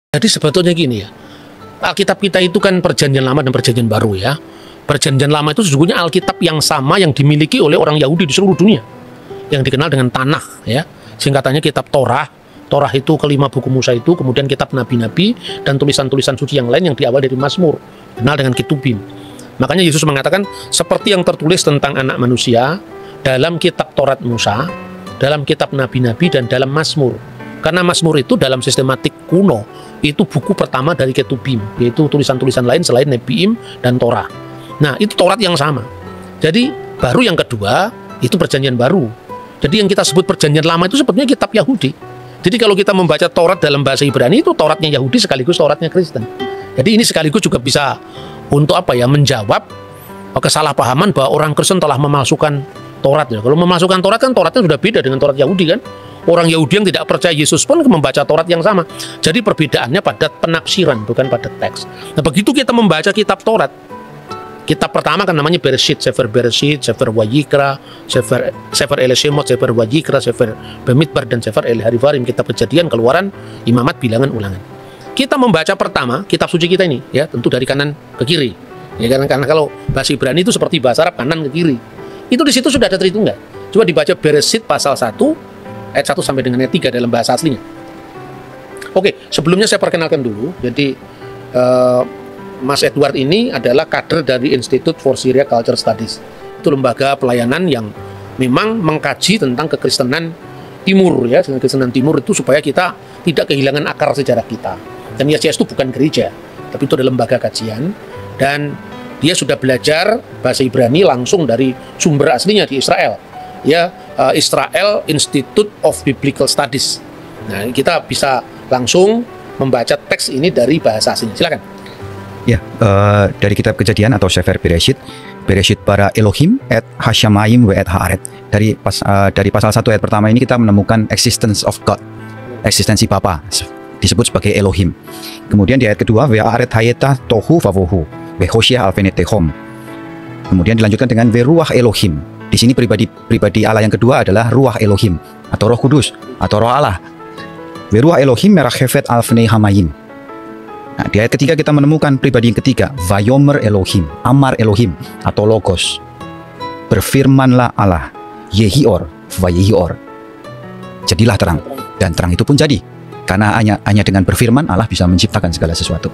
Jadi sebetulnya gini ya, Alkitab kita itu kan perjanjian lama dan perjanjian baru ya. Perjanjian lama itu sesungguhnya Alkitab yang sama yang dimiliki oleh orang Yahudi di seluruh dunia, yang dikenal dengan Tanakh ya. Singkatannya kitab Torah. Torah itu kelima buku Musa itu, kemudian kitab nabi-nabi dan tulisan-tulisan suci yang lain yang diawal dari Mazmur, kenal dengan Ketubim. Makanya Yesus mengatakan seperti yang tertulis tentang anak manusia dalam kitab Taurat Musa, dalam kitab nabi-nabi dan dalam Mazmur. Karena Mazmur itu dalam sistematik kuno itu buku pertama dari Ketubim, yaitu tulisan-tulisan lain selain Nebiim dan Torah. Nah, itu Taurat yang sama. Jadi baru yang kedua itu perjanjian baru. Jadi yang kita sebut perjanjian lama itu sebetulnya kitab Yahudi. Jadi kalau kita membaca Taurat dalam bahasa Ibrani itu Tauratnya Yahudi sekaligus Tauratnya Kristen. Jadi ini sekaligus juga bisa untuk apa ya, menjawab kesalahpahaman bahwa orang Kristen telah memalsukan Taurat ya. Kalau memalsukan Taurat kan Tauratnya sudah beda dengan Taurat Yahudi kan. Orang Yahudi yang tidak percaya Yesus pun membaca Taurat yang sama. Jadi perbedaannya pada penafsiran bukan pada teks. Nah, begitu kita membaca kitab Taurat, kitab pertama kan namanya Bereshit, Sefer Bereshit, Sefer Wayikra, Sefer Elishemot, Sefer Wayikra, Sefer Bemidbar, dan Sefer El-Harivarim, kitab Kejadian, Keluaran, Imamat, Bilangan, Ulangan. Kita membaca pertama kitab suci kita ini, ya tentu dari kanan ke kiri. Ya, karena kalau bahasa Ibrani itu seperti bahasa Arab, kanan ke kiri. Itu di situ sudah ada Tritunggal. Coba dibaca Bereshit pasal 1 ayat 1 sampai dengan ayat 3 dalam bahasa aslinya. Oke, sebelumnya saya perkenalkan dulu. Jadi Mas Edward ini adalah kader dari Institute for Syria Culture Studies. Itu lembaga pelayanan yang memang mengkaji tentang kekristenan Timur ya, kekristenan Timur itu supaya kita tidak kehilangan akar sejarah kita. Dan YCS itu bukan gereja, tapi itu adalah lembaga kajian, dan dia sudah belajar bahasa Ibrani langsung dari sumber aslinya di Israel. Ya, Israel Institute of Biblical Studies. Nah, kita bisa langsung membaca teks ini dari bahasa aslinya. Silakan. Ya, dari kitab Kejadian atau Sefer Bereshit, Bereshit bara Elohim et Hashamayim ve et Haaret. Dari pasal 1 ayat pertama ini kita menemukan existence of God, eksistensi Bapa, disebut sebagai Elohim. Kemudian di ayat kedua, ve Haaret hayeta tohu vavohu, ve Hoshea alvenetehom. Kemudian dilanjutkan dengan ve ruach Elohim. Di sini pribadi Allah yang kedua adalah ruach Elohim atau Roh Kudus atau Roh Allah. Ve ruach Elohim merachefet alvnei hamayim. Nah, di ayat ketiga kita menemukan pribadi yang ketiga, Vayomer Elohim, Amar Elohim atau Logos. Berfirmanlah Allah, Yehior, Vayehior. Jadilah terang, dan terang itu pun jadi. Karena hanya dengan berfirman Allah bisa menciptakan segala sesuatu.